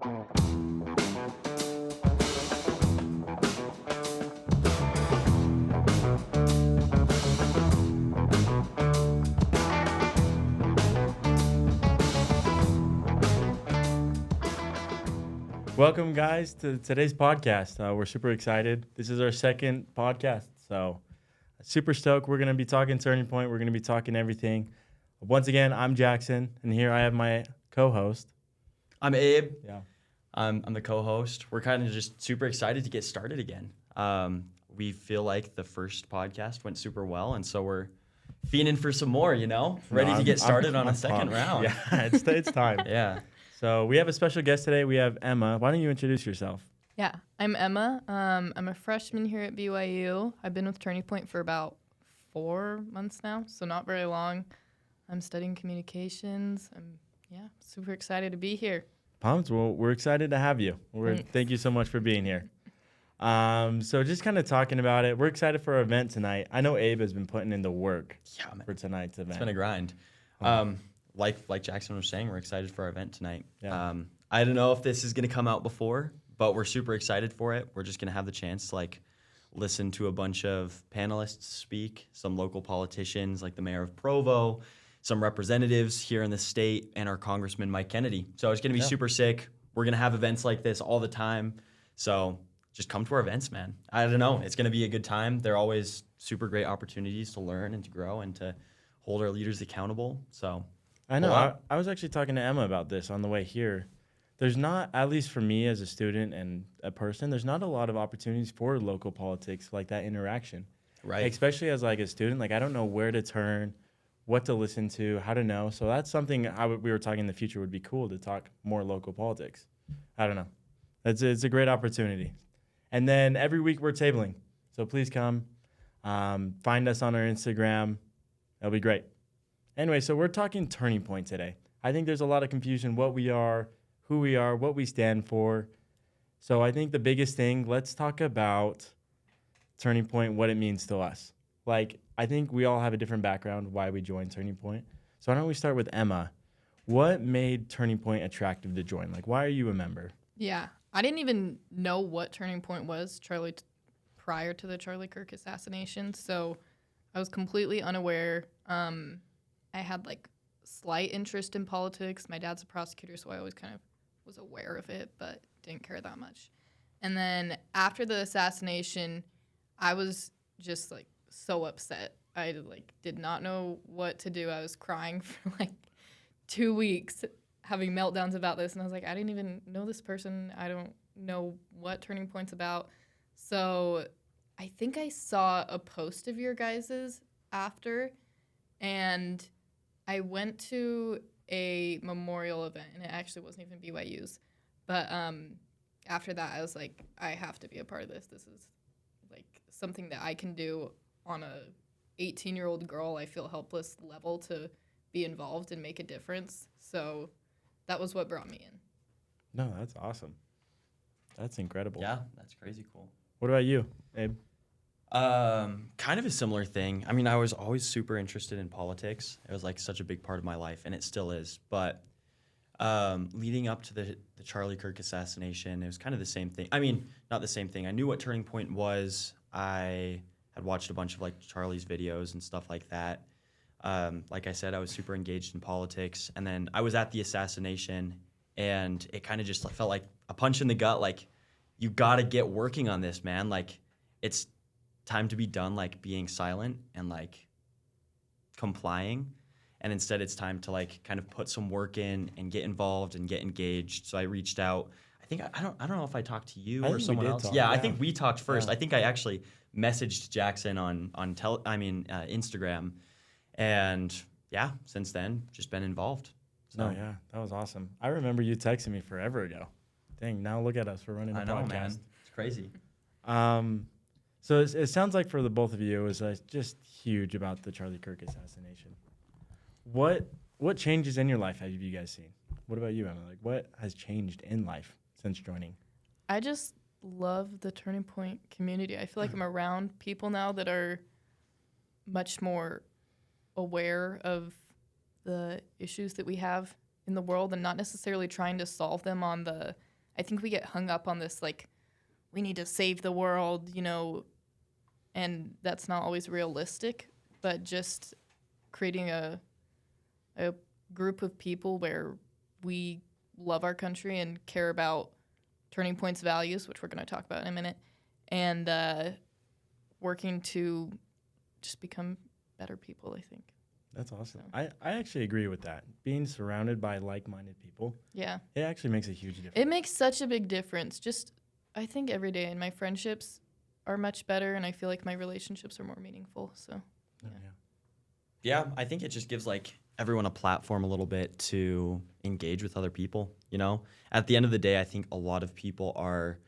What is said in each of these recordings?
Welcome, guys, to today's podcast. We're super excited. This is our second podcast, so super stoked. We're going to be talking Turning Point. We're going to be talking everything. Once again, I'm Jackson, and here I have my co-host. I'm Abe. Yeah. I'm the co-host. We're kind of just super excited to get started again. We feel like the first podcast went super well, and so we're fiending for some more, ready to get started on a second round. Yeah, it's time. Yeah. So we have a special guest today. We have Emma. Why don't you introduce yourself? Yeah, I'm Emma. I'm a freshman here at BYU. I've been with Turning Point for about 4 months now, so not very long. I'm studying communications. I'm super excited to be here. Pumped. Well, we're excited to have you. Thank you so much for being here. So just kind of talking about it, we're excited for our event tonight. I know Abe has been putting in the work for tonight's event. It's been a grind. Like Jackson was saying, we're excited for our event tonight. Yeah. I don't know if this is going to come out before, but we're super excited for it. We're just going to have the chance to listen to a bunch of panelists speak, some local politicians like the mayor of Provo, some representatives here in the state, and our Congressman Mike Kennedy. So it's going to be super sick. We're going to have events like this all the time. So just come to our events, man. I don't know. It's going to be a good time. They're always super great opportunities to learn and to grow and to hold our leaders accountable. So I know. I was actually talking to Emma about this on the way here. There's not, at least for me as a student and a person, there's not a lot of opportunities for local politics, like that interaction. Right. Especially as a student, I don't know where to turn, what to listen to, how to know. So that's something we were talking in the future would be cool to talk more local politics. I don't know. It's a great opportunity. And then every week we're tabling. So please come. Find us on our Instagram. That'll be great. Anyway, so we're talking Turning Point today. I think there's a lot of confusion, what we are, who we are, what we stand for. So I think the biggest thing, let's talk about Turning Point, what it means to us. I think we all have a different background why we joined Turning Point. So why don't we start with Emma? What made Turning Point attractive to join? Why are you a member? Yeah, I didn't even know what Turning Point was prior to the Charlie Kirk assassination, so I was completely unaware. I had slight interest in politics. My dad's a prosecutor, so I always kind of was aware of it, but didn't care that much. And then after the assassination, I was just so upset. I did not know what to do. I was crying for 2 weeks, having meltdowns about this, and I was I didn't even know this person. I don't know what Turning Point's about. So I think I saw a post of your guys's after, and I went to a memorial event, and it actually wasn't even BYU's. But after that, I was I have to be a part of this. This is something that I can do on a 18-year-old girl. I feel helpless level to be involved and make a difference. So that was what brought me in. No, that's awesome. That's incredible. Yeah, that's crazy cool. What about you, Abe? Kind of a similar thing. I mean, I was always super interested in politics. It was such a big part of my life, and it still is. But leading up to the Charlie Kirk assassination, it was kind of the same thing. I mean, not the same thing. I knew what Turning Point was. I had watched a bunch of Charlie's videos and stuff like that. Like I said, I was super engaged in politics, and then I was at the assassination, and it kind of just felt like a punch in the gut. You got to get working on this, man. It's time to be done being silent and complying, and instead it's time to kind of put some work in and get involved and get engaged. So I reached out. I think I don't know if I talked to you or someone else. Yeah, I think we talked first. Yeah. I think I actually messaged Jackson on Instagram, and yeah, since then just been involved. So. Oh yeah, that was awesome. I remember you texting me forever ago. Dang, now look at us, we're running a podcast. I know, man. It's crazy. So it sounds like for the both of you, it was just huge about the Charlie Kirk assassination. What changes in your life have you guys seen? What about you, Emma? What has changed in life since joining? I just love the Turning Point community. I feel I'm around people now that are much more aware of the issues that we have in the world and not necessarily trying to solve them on the I think we get hung up on this, like, we need to save the world, and that's not always realistic, but just creating a group of people where we love our country and care about Turning Point's values, which we're going to talk about in a minute, and working to just become better people, I think. That's awesome. I actually agree with that. Being surrounded by like-minded people, Yeah. it actually makes a huge difference. It makes such a big difference. Just, I think every day, and my friendships are much better, and I feel like my relationships are more meaningful. So, Yeah, I think it just gives like everyone a platform a little bit to engage with other people. At the end of the day, I think a lot of people are.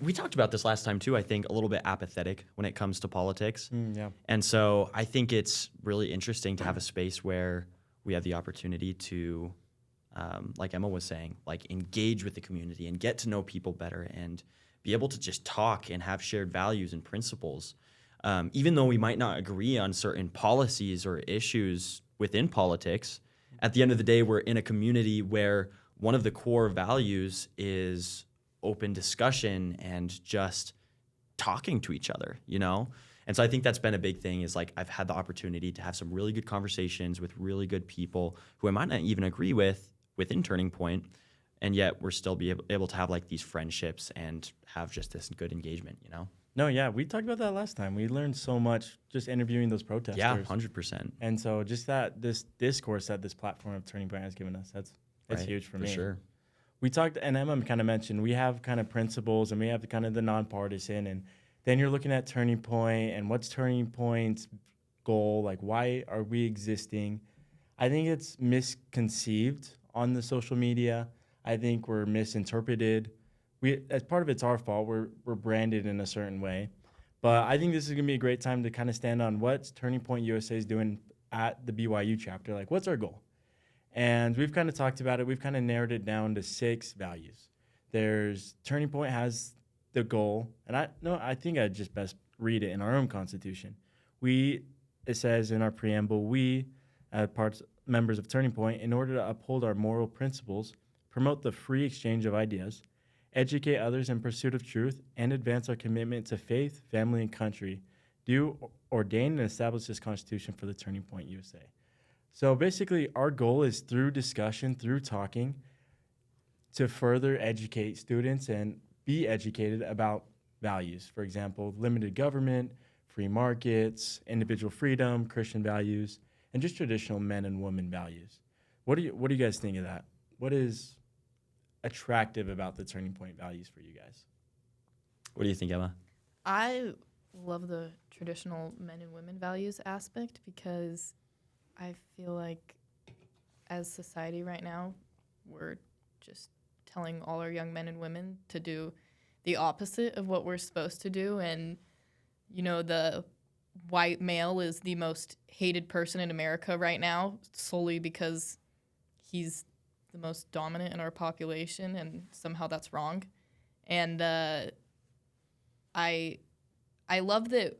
We talked about this last time too. I think a little bit apathetic when it comes to politics. Yeah. And so I think it's really interesting to have a space where we have the opportunity to, like Emma was saying, like engage with the community and get to know people better and be able to just talk and have shared values and principles. Even though we might not agree on certain policies or issues within politics, at the end of the day, we're in a community where one of the core values is open discussion and just talking to each other, And so I think that's been a big thing is like I've had the opportunity to have some really good conversations with really good people who I might not even agree with within Turning Point, and yet we're still able to have like these friendships and have just this good engagement, No, yeah, we talked about that last time. We learned so much just interviewing those protesters. Yeah, 100%. And so just this discourse that this platform of Turning Point has given us, that's Right, huge for me. For sure. We talked, and Emma kind of mentioned, we have kind of principles and we have kind of the nonpartisan, and then you're looking at Turning Point and what's Turning Point's goal, like why are we existing? I think it's misconceived on the social media. I think we're misinterpreted. As part of it's our fault. We're branded in a certain way. But I think this is going to be a great time to kind of stand on what's Turning Point USA is doing at the BYU chapter. Like, what's our goal? And we've kind of talked about it. We've kind of narrowed it down to 6 values. Turning Point has the goal, and I think I'd just best read it in our own constitution. It says in our preamble, we, members of Turning Point, in order to uphold our moral principles, promote the free exchange of ideas, educate others in pursuit of truth, and advance our commitment to faith, family, and country, do ordain and establish this Constitution for the Turning Point USA. So basically, our goal is through discussion, through talking, to further educate students and be educated about values. For example, limited government, free markets, individual freedom, Christian values, and just traditional men and women values. What do you guys think of that? What is attractive about the Turning Point values for you guys? What do you think, Emma? I love the traditional men and women values aspect because I feel like as society right now, we're just telling all our young men and women to do the opposite of what we're supposed to do. And, the white male is the most hated person in America right now solely because he's the most dominant in our population, and somehow that's wrong. And I love that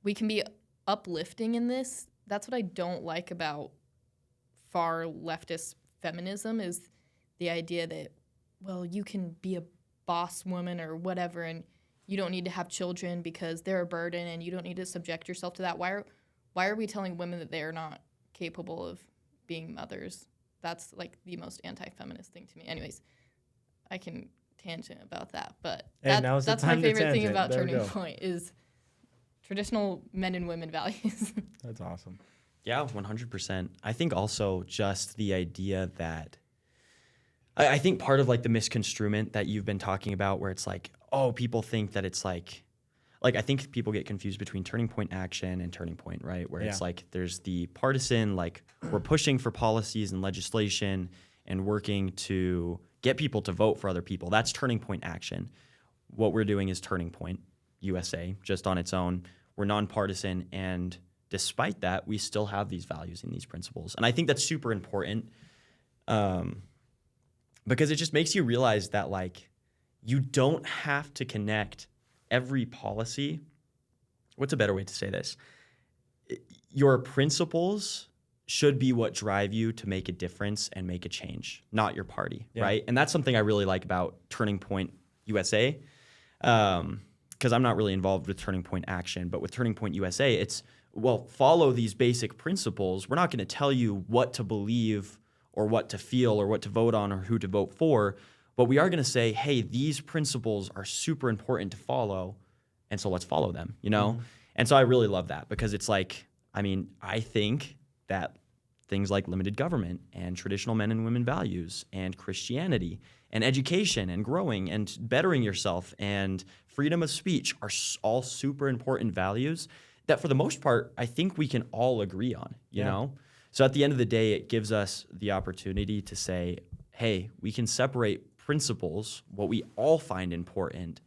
we can be uplifting in this. That's what I don't like about far leftist feminism is the idea that, well, you can be a boss woman or whatever, and you don't need to have children because they're a burden, and you don't need to subject yourself to that. Why are we telling women that they are not capable of being mothers? That's like the most anti-feminist thing to me. Anyways, I can tangent about that, but that's my favorite thing about Turning Point is traditional men and women values. That's awesome. Yeah, 100%. I think also just the idea that I think part of like the misconstruement that you've been talking about where it's like, oh, people think that it's like I think people get confused between Turning Point action and Turning Point, right? Where it's like there's the partisan, like we're pushing for policies and legislation and working to get people to vote for other people. That's Turning Point action. What we're doing is Turning Point USA, just on its own. We're nonpartisan, and despite that, we still have these values and these principles. And I think that's super important because it just makes you realize that, like, you don't have to connect every policy. What's a better way to say this? Your principles should be what drive you to make a difference and make a change, not your party, right? And that's something I really like about Turning Point USA, because I'm not really involved with Turning Point Action, but with Turning Point USA, it's, well, follow these basic principles. We're not going to tell you what to believe or what to feel or what to vote on or who to vote for, but we are going to say, hey, these principles are super important to follow, and so let's follow them, you know? And so I really love that because it's like, I mean, I think that things like limited government and traditional men and women values and Christianity and education and growing and bettering yourself and freedom of speech are all super important values that for the most part, I think we can all agree on, you know? So at the end of the day, it gives us the opportunity to say, hey, we can separate principles, what we all find important,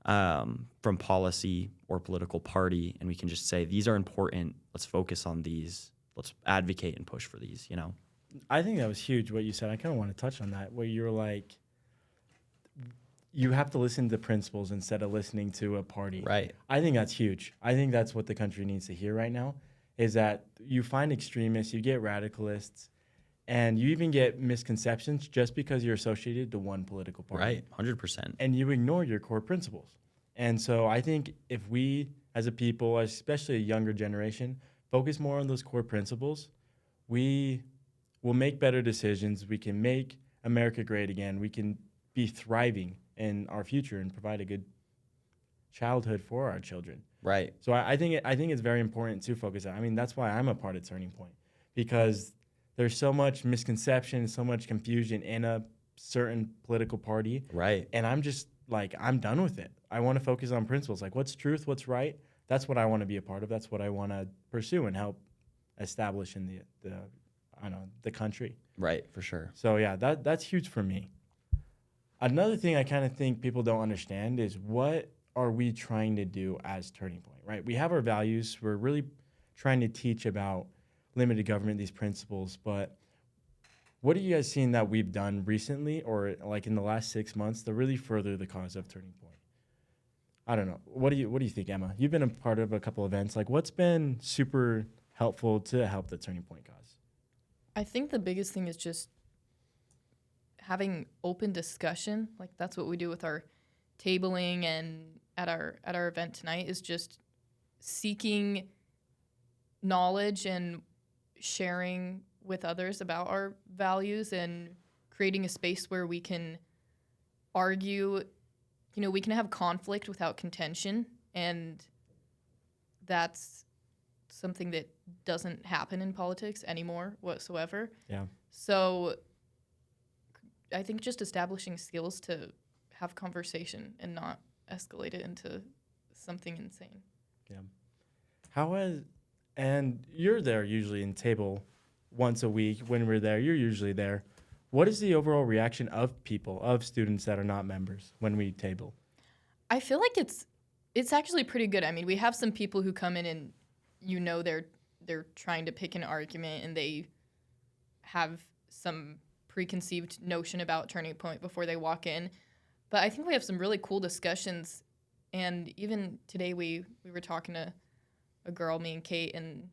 from policy or political party, and we can just say, these are important, let's focus on these. Let's advocate and push for these, you know? I think that was huge what you said. I kind of want to touch on that, where you're like, you have to listen to principles instead of listening to a party. Right. I think that's huge. I think that's what the country needs to hear right now, is that you find extremists, you get radicalists, and you even get misconceptions just because you're associated to one political party. Right, 100%. And you ignore your core principles. And so I think if we, as a people, especially a younger generation, focus more on those core principles, we will make better decisions. We can make America great again. We can be thriving in our future and provide a good childhood for our children. Right. So I think it's very important to focus on. I mean, that's why I'm a part of Turning Point, because there's so much misconception, so much confusion in a certain political party. Right. And I'm just like, I'm done with it. I want to focus on principles, like what's truth, what's right. That's what I want to be a part of. That's what I want to pursue and help establish in the country. Right, for sure. So yeah, that's huge for me. Another thing I kind of think people don't understand is, what are we trying to do as Turning Point, right? We have our values. We're really trying to teach about limited government, these principles, but what are you guys seeing that we've done recently or like in the last 6 months to really further the cause of Turning Point? I don't know. What do you think, Emma? You've been a part of a couple events. Like, what's been super helpful to help the Turning Point cause? I think the biggest thing is just having open discussion. Like, that's what we do with our tabling and at our event tonight, is just seeking knowledge and sharing with others about our values and creating a space where we can argue. You know, we can have conflict without contention, and that's something that doesn't happen in politics anymore whatsoever. Yeah. So I think just establishing skills to have conversation and not escalate it into something insane. Yeah. And you're there usually in table once a week. When we're there, you're usually there. What is the overall reaction of people, of students that are not members when we table? I feel like it's actually pretty good. I mean, we have some people who come in and they're trying to pick an argument and they have some preconceived notion about Turning Point before they walk in. But I think we have some really cool discussions. And even today we were talking to a girl, me and Kate, and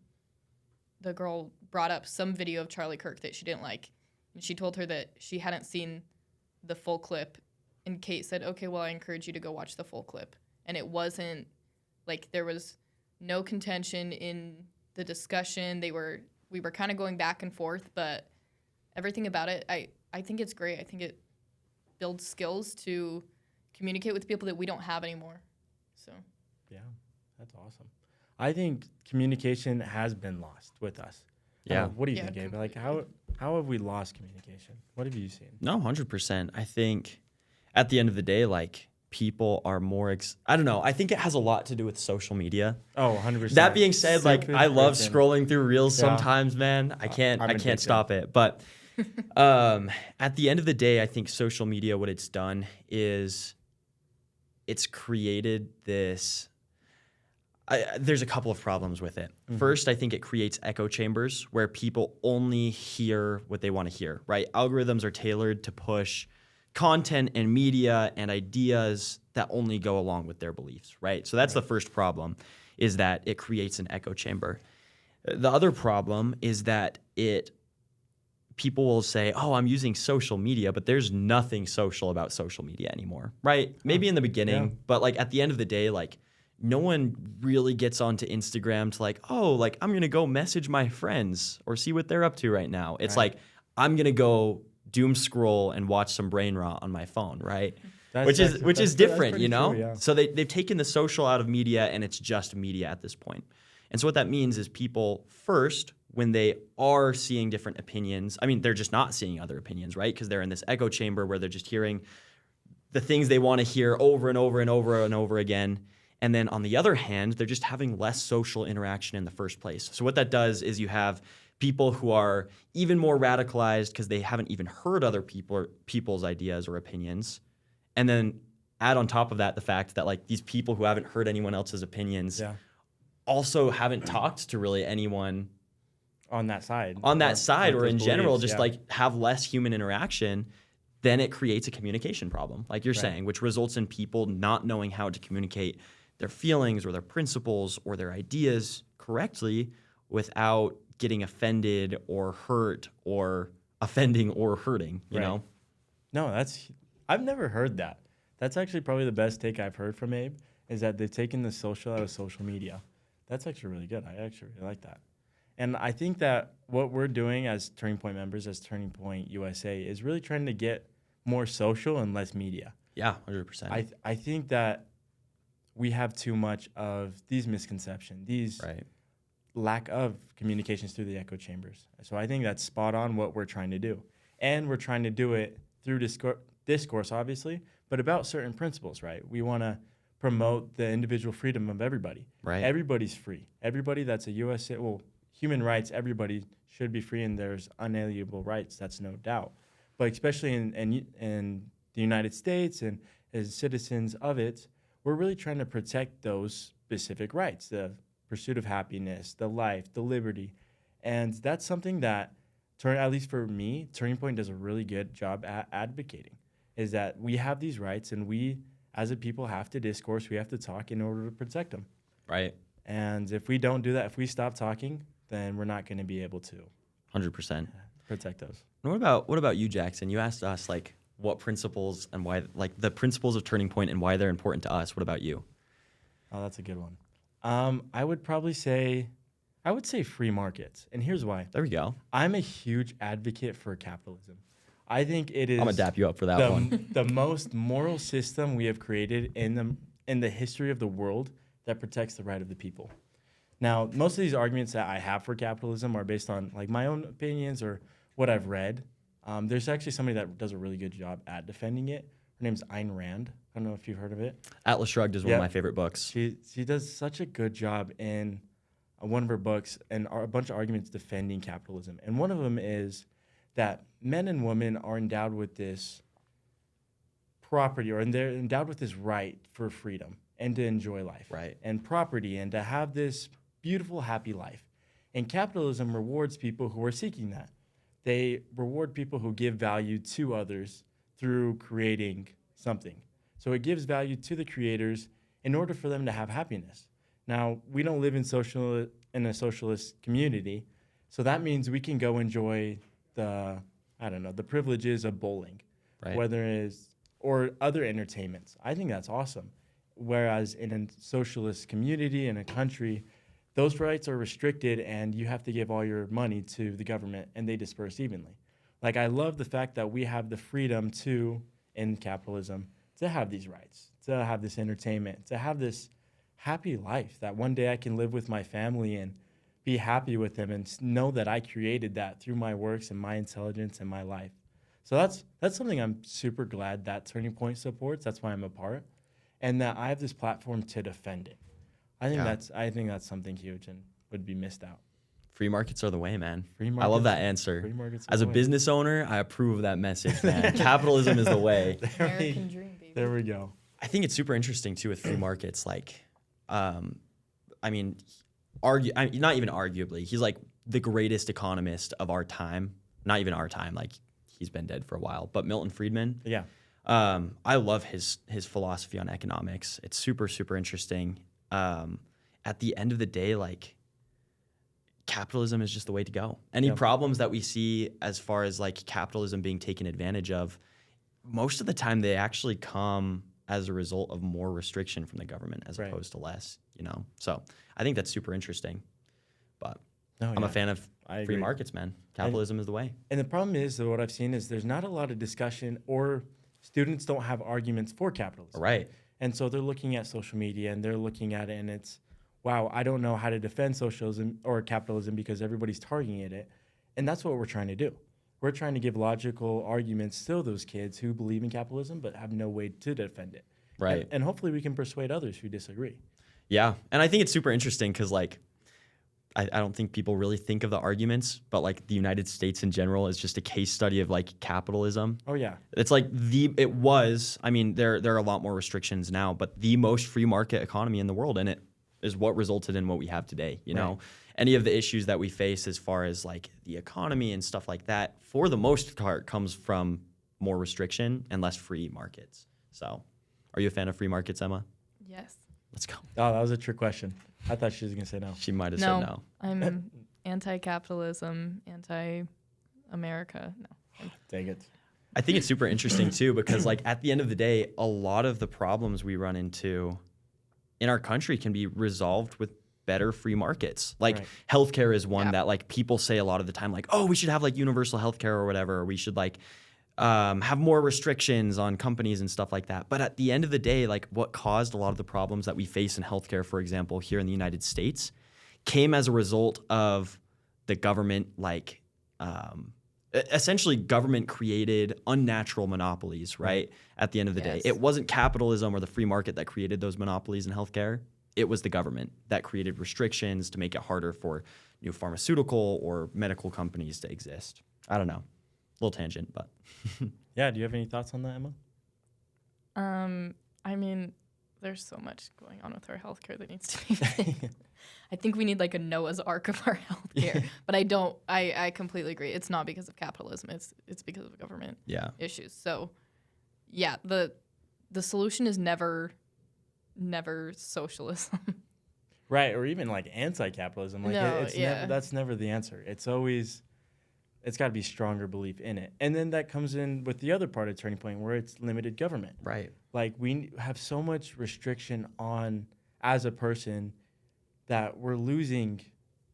the girl brought up some video of Charlie Kirk that she didn't like. And she told her that she hadn't seen the full clip. And Kate said, okay, well, I encourage you to go watch the full clip. And it wasn't, like, there was no contention in the discussion. We were kind of going back and forth, but everything about it, I think it's great. I think it builds skills to communicate with people that we don't have anymore. So, yeah, that's awesome. I think communication has been lost with us. Yeah. What do you think, Abe? Like, how have we lost communication? What have you seen? No, 100%. I think at the end of the day, like, people are more, I don't know. I think it has a lot to do with social media. Oh, 100%. That being said, like, I love scrolling through Reels sometimes, man. I can't stop it. But at the end of the day, I think social media, what it's done is it's created this. There's a couple of problems with it. Mm-hmm. First, I think it creates echo chambers where people only hear what they want to hear, right? Algorithms are tailored to push content and media and ideas that only go along with their beliefs, right? So that's the first problem, is that it creates an echo chamber. The other problem is that people will say, oh, I'm using social media, but there's nothing social about social media anymore, right? Maybe in the beginning, Yeah. but like at the end of the day, like no one really gets onto Instagram to like, oh, like I'm going to go message my friends or see what they're up to right now. It's Right. like, I'm going to go doom scroll and watch some brain rot on my phone, right? That's Which is different, pretty you know? true, yeah. So they've taken the social out of media and it's just media at this point. And so what that means is people first, when they are seeing different opinions, I mean, they're just not seeing other opinions, right? Because they're in this echo chamber where they're just hearing the things they want to hear over and over and over and over again. And then on the other hand, they're just having less social interaction in the first place. So what that does is you have people who are even more radicalized because they haven't even heard other people's ideas or opinions. And then add on top of that the fact that like these people who haven't heard anyone else's opinions Yeah. also haven't talked to really anyone On that side. or those in general, beliefs, just yeah. like have less human interaction, then it creates a communication problem, like you're Right. saying, which results in people not knowing how to communicate their feelings or their principles or their ideas correctly without getting offended or hurt or offending or hurting, you Right. know? No, I've never heard that. That's actually probably the best take I've heard from Abe, is that they've taken the social out of social media. That's actually really good. I actually really like that. And I think that what we're doing as Turning Point members, as Turning Point USA, is really trying to get more social and less media. Yeah, 100%. I think that we have too much of these misconceptions, these Right. lack of communications through the echo chambers. So I think that's spot on what we're trying to do. And we're trying to do it through discourse, obviously, but about certain principles, right? We want to promote the individual freedom of everybody. Right. Everybody's free. Everybody that's a U.S. Human rights, everybody should be free, and there's unalienable rights. That's no doubt. But especially in the United States and as citizens of it, we're really trying to protect those specific rights, the pursuit of happiness, the life, the liberty. And that's something that, at least for me, Turning Point does a really good job at advocating, is that we have these rights and we, as a people, have to discourse, we have to talk in order to protect them. Right. And if we don't do that, if we stop talking, then we're not going to be able to 100%. protect those. And what about you, Jackson? You asked us like what principles and why, like the principles of Turning Point and why they're important to us. What about you? Oh, that's a good one. I would say free markets. And here's why. There we go. I'm a huge advocate for capitalism. I think it is I'm gonna dap you up for that one. the most moral system we have created in the history of the world that protects the right of the people. Now, most of these arguments that I have for capitalism are based on like my own opinions or what I've read. There's actually somebody that does a really good job at defending it. Her name's Ayn Rand. I don't know if you've heard of it. Atlas Shrugged is one Yeah. of my favorite books. She does such a good job in one of her books and a bunch of arguments defending capitalism. And one of them is that men and women are endowed with this property, or they're endowed with this right for freedom and to enjoy life, Right. and property, and to have this beautiful, happy life. And capitalism rewards people who are seeking that. They reward people who give value to others through creating something. So it gives value to the creators in order for them to have happiness. Now, we don't live in a socialist community, so that means we can go enjoy the privileges of bowling, Right. whether it is, or other entertainments. I think that's awesome. Whereas in a socialist community, in a country, those rights are restricted and you have to give all your money to the government and they disperse evenly. Like, I love the fact that we have the freedom in capitalism, to have these rights, to have this entertainment, to have this happy life, that one day I can live with my family and be happy with them and know that I created that through my works and my intelligence and my life. So that's something I'm super glad that Turning Point supports. That's why I'm a part, and that I have this platform to defend it. I think that's something huge and would be missed out. Free markets are the way, man. Free I markets- love that answer. free markets are As the a way. business owner, I approve of that message, man. Capitalism is the way. American dream, baby. There we go. I think it's super interesting too with free markets. Like, not even arguably, he's like the greatest economist of our time. Not even our time, like he's been dead for a while. But Milton Friedman, Yeah. I love his philosophy on economics. It's super, super interesting. At the end of the day, like capitalism is just the way to go. Any problems that we see as far as like capitalism being taken advantage of, most of the time they actually come as a result of more restriction from the government as opposed to less, you know? So I think that's super interesting. But I'm a fan of free markets, man. Capitalism is the way. And the problem is, though, what I've seen is there's not a lot of discussion, or students don't have arguments for capitalism. Right. And so they're looking at social media and they're looking at it and it's, wow, I don't know how to defend socialism or capitalism because everybody's targeting it. And that's what we're trying to do. We're trying to give logical arguments to those kids who believe in capitalism but have no way to defend it. Right. And hopefully we can persuade others who disagree. Yeah. And I think it's super interesting because, like, I don't think people really think of the arguments, but like the United States in general is just a case study of like capitalism. Oh, yeah. It's like I mean, there are a lot more restrictions now, but the most free market economy in the world. And it is what resulted in what we have today. You know, any of the issues that we face as far as like the economy and stuff like that, for the most part, comes from more restriction and less free markets. So are you a fan of free markets, Emma? Yes. Let's go. Oh, that was a trick question. I thought she was going to say no. She might have said no. I'm anti-capitalism, anti-America. No. Dang it. I think it's super interesting too because like at the end of the day, a lot of the problems we run into in our country can be resolved with better free markets. Like healthcare is one that like people say a lot of the time, like, oh, we should have like universal healthcare or whatever, or we should like have more restrictions on companies and stuff like that. But at the end of the day, like what caused a lot of the problems that we face in healthcare, for example, here in the United States, came as a result of the government, like essentially government created unnatural monopolies, right? At the end of the day, it wasn't capitalism or the free market that created those monopolies in healthcare. It was the government that created restrictions to make it harder for new pharmaceutical or medical companies to exist. I don't know. Little tangent, but Yeah, do you have any thoughts on that, Emma? I mean, there's so much going on with our healthcare that needs to be fixed. I think we need like a Noah's Ark of our healthcare. But I completely agree. It's not because of capitalism. It's because of government issues. So yeah, the solution is never socialism. Right, or even like anti-capitalism. Like that's never the answer. It's always, it's got to be stronger belief in it. And then that comes in with the other part of Turning Point where it's limited government. Right. Like we have so much restriction on as a person that we're losing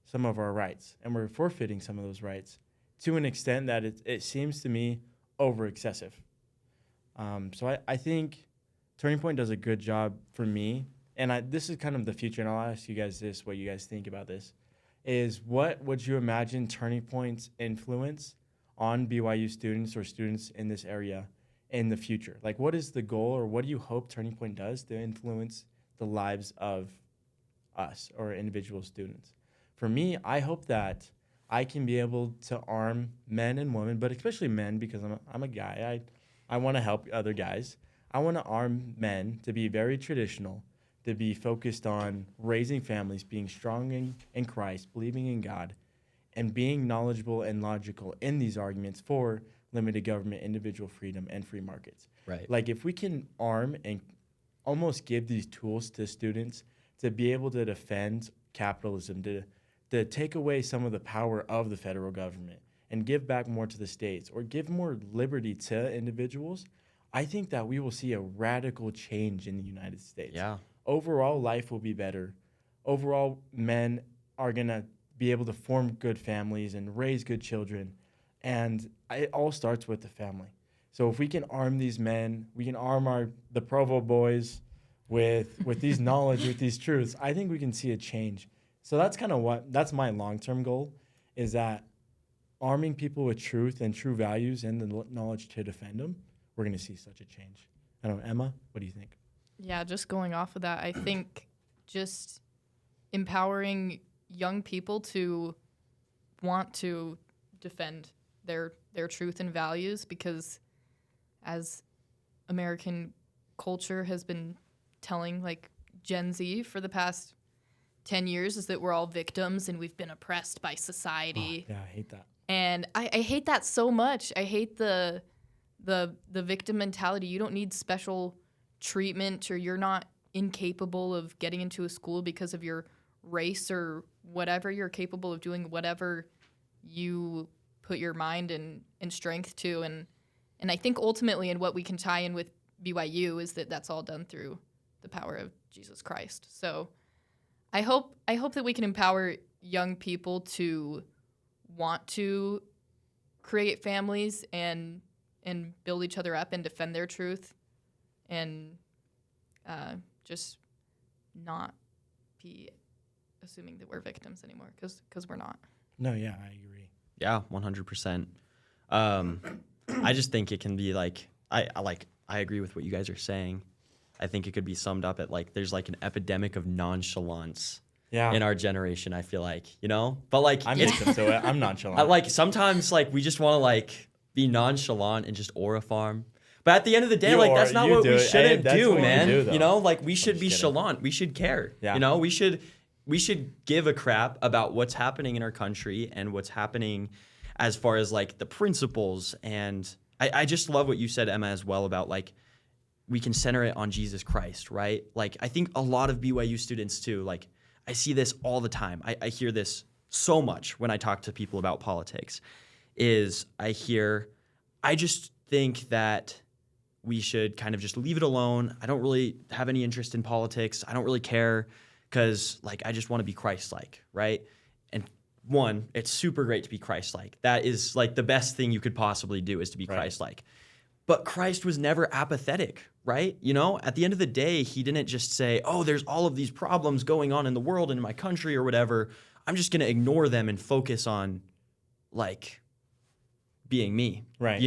some of our rights and we're forfeiting some of those rights to an extent that it seems to me over excessive. So I think Turning Point does a good job for me. And this is kind of the future, and I'll ask you guys this, what you guys think about this. Is what would you imagine Turning Point's influence on BYU students or students in this area in the future? Like, what is the goal, or what do you hope Turning Point does to influence the lives of us or individual students? For me, I hope that I can be able to arm men and women, but especially men because I'm a guy. I want to help other guys. I want to arm men to be very traditional, to be focused on raising families, being strong in Christ, believing in God, and being knowledgeable and logical in these arguments for limited government, individual freedom, and free markets. Right. Like if we can arm and almost give these tools to students to be able to defend capitalism, to take away some of the power of the federal government and give back more to the states or give more liberty to individuals, I think that we will see a radical change in the United States. Yeah. Overall, life will be better. Overall, men are going to be able to form good families and raise good children. And it all starts with the family. So if we can arm these men, we can arm the Provo boys with these knowledge, with these truths, I think we can see a change. So that's kind of that's my long-term goal, is that arming people with truth and true values and the knowledge to defend them, we're going to see such a change. I don't know, Emma, what do you think? Yeah, just going off of that, I think just empowering young people to want to defend their truth and values, because as American culture has been telling like Gen Z for the past 10 years, is that we're all victims and we've been oppressed by society. Oh, yeah, I hate that. And I hate that so much. I hate the victim mentality. You don't need special treatment, or you're not incapable of getting into a school because of your race or whatever you're capable of doing, whatever you put your mind and strength to. And I think ultimately, and what we can tie in with BYU is that that's all done through the power of Jesus Christ. So I hope that we can empower young people to want to create families and build each other up and defend their truth, and just not be assuming that we're victims anymore, because we're not. No, yeah, I agree. Yeah, 100%. I just think it can be like I agree with what you guys are saying. I think it could be summed up at like there's like an epidemic of nonchalance in our generation. I feel like, but like I'm victim, so I'm nonchalant. Like sometimes like we just want to like be nonchalant and just aura farm. But at the end of the day, that's not what we shouldn't do, man. Like we should be chalant. We should care. Yeah. We should give a crap about what's happening in our country and what's happening as far as like the principles. And I just love what you said, Emma, as well about like we can center it on Jesus Christ, right? Like I think a lot of BYU students too, like I see this all the time. I hear this so much when I talk to people about politics I just think that we should kind of just leave it alone. I don't really have any interest in politics. I don't really care because like I just want to be Christ-like, right? And one, it's super great to be Christ-like. That is like the best thing you could possibly do is to be Christ-like. But Christ was never apathetic, right? At the end of the day, he didn't just say, oh, there's all of these problems going on in the world and in my country or whatever. I'm just going to ignore them and focus on like being me, right?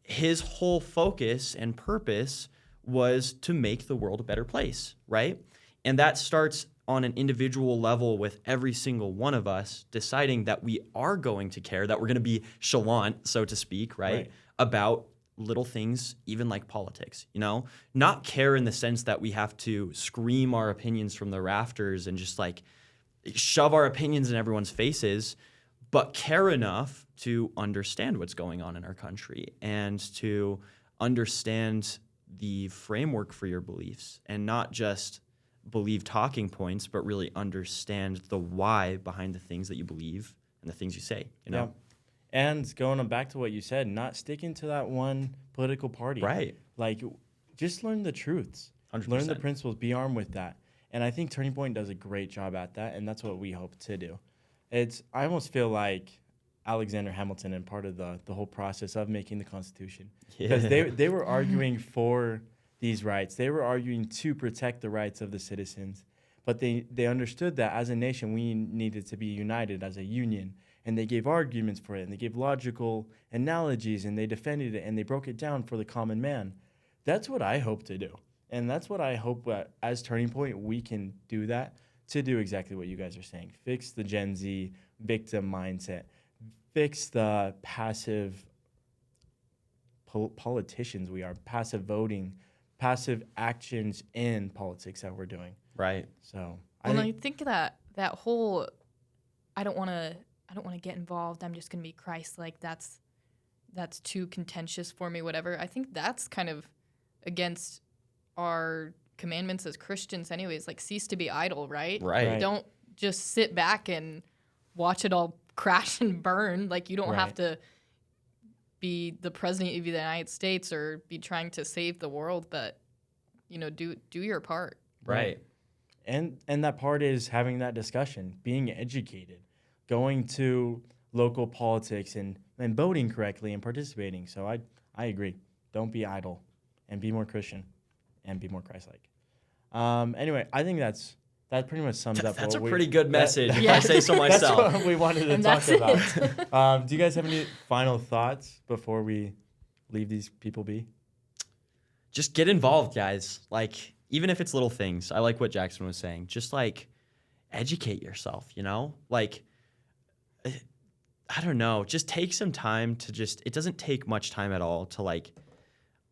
His whole focus and purpose was to make the world a better place, right? And that starts on an individual level with every single one of us deciding that we are going to care, that we're going to be chalant, so to speak, right? About little things, even like politics, not care in the sense that we have to scream our opinions from the rafters and just like shove our opinions in everyone's faces, but care enough to understand what's going on in our country and to understand the framework for your beliefs and not just believe talking points, but really understand the why behind the things that you believe and the things you say, Yeah. And going back to what you said, not sticking to that one political party. Right. Like, just learn the truths. 100%. Learn the principles. Be armed with that. And I think Turning Point does a great job at that, and that's what we hope to do. I almost feel like Alexander Hamilton and part of the whole process of making the Constitution. Because they were arguing for these rights. They were arguing to protect the rights of the citizens. But they understood that as a nation, we needed to be united as a union. And they gave arguments for it, and they gave logical analogies, and they defended it, and they broke it down for the common man. That's what I hope to do. And that's what I hope as Turning Point, we can do that, to do exactly what you guys are saying. Fix the Gen Z victim mindset. Fix the passive politicians we are, passive voting, passive actions in politics that we're doing. Right. So I think that whole I don't want to get involved. I'm just going to be Christ-like. That's too contentious for me, whatever. I think that's kind of against our commandments as Christians anyways, like cease to be idle, right? Right. Don't just sit back and watch it all crash and burn. Like you don't have to be the president of the United States or be trying to save the world, but do your part. Right. And that part is having that discussion, being educated, going to local politics and voting correctly and participating. So I agree. Don't be idle and be more Christian and be more Christ-like. Anyway, I think that pretty much sums up. That's a pretty good message, if I say so myself. That's what we wanted to talk about. Do you guys have any final thoughts before we leave these people be? Just get involved, guys. Like, even if it's little things. I like what Jaxon was saying. Just, like, educate yourself, Like, I don't know. Just take some time to it doesn't take much time at all to, like,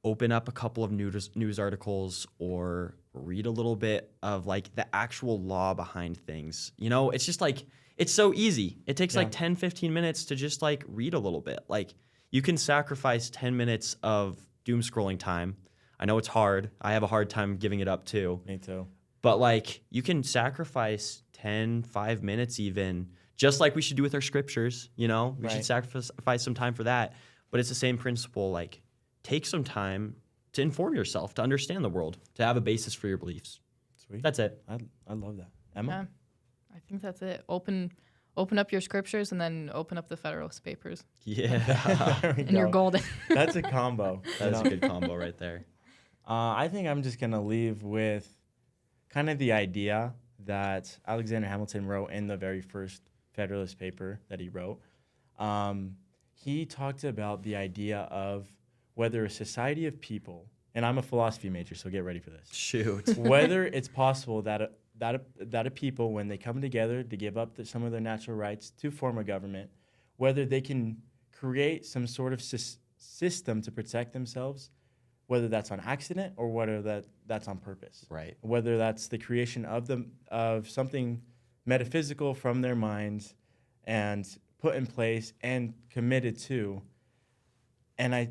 open up a couple of news articles or read a little bit of like the actual law behind things. It's just like, it's so easy. It takes like 10, 15 minutes to just like read a little bit. Like you can sacrifice 10 minutes of doom scrolling time. I know it's hard. I have a hard time giving it up too. Me too. But like you can sacrifice 5 minutes even, just like we should do with our scriptures, you know? We should sacrifice some time for that. But it's the same principle, like take some time to inform yourself, to understand the world, to have a basis for your beliefs. Sweet. That's it. I love that. Emma? Yeah, I think that's it. Open up your scriptures and then open up the Federalist Papers. Yeah. There we And go. you're golden. That's a combo. That's a good combo right there. I think I'm just going to leave with kind of the idea that Alexander Hamilton wrote in the very first Federalist paper that he wrote. He talked about the idea of whether a society of people, and I'm a philosophy major, so get ready for this. Shoot. Whether it's possible that a people, when they come together to give up some of their natural rights to form a government, whether they can create some sort of system to protect themselves, whether that's on accident or whether that's on purpose. Right. Whether that's the creation of something metaphysical from their minds and put in place and committed to. And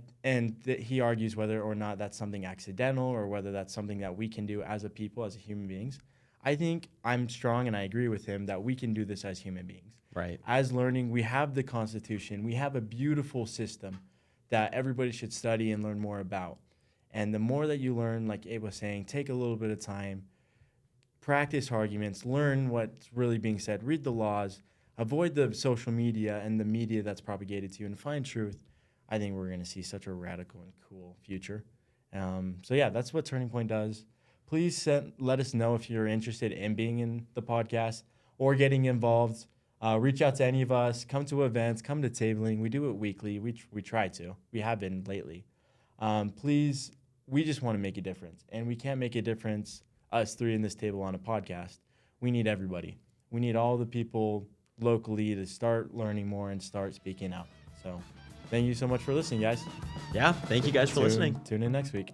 he argues whether or not that's something accidental or whether that's something that we can do as a people, as human beings. I think I'm strong and I agree with him that we can do this as human beings. Right. As learning, we have the Constitution. We have a beautiful system that everybody should study and learn more about. And the more that you learn, like Abe was saying, take a little bit of time, practice arguments, learn what's really being said, read the laws, avoid the social media and the media that's propagated to you, and find truth. I think we're going to see such a radical and cool future. So yeah, that's what Turning Point does. Please let us know if you're interested in being in the podcast or getting involved. Reach out to any of us. Come to events. Come to tabling. We do it weekly. We try to. We have been lately. Please, we just want to make a difference. And we can't make a difference, us three in this table on a podcast. We need everybody. We need all the people locally to start learning more and start speaking out. So thank you so much for listening, guys. Yeah. Thank you guys for listening. Tune in next week.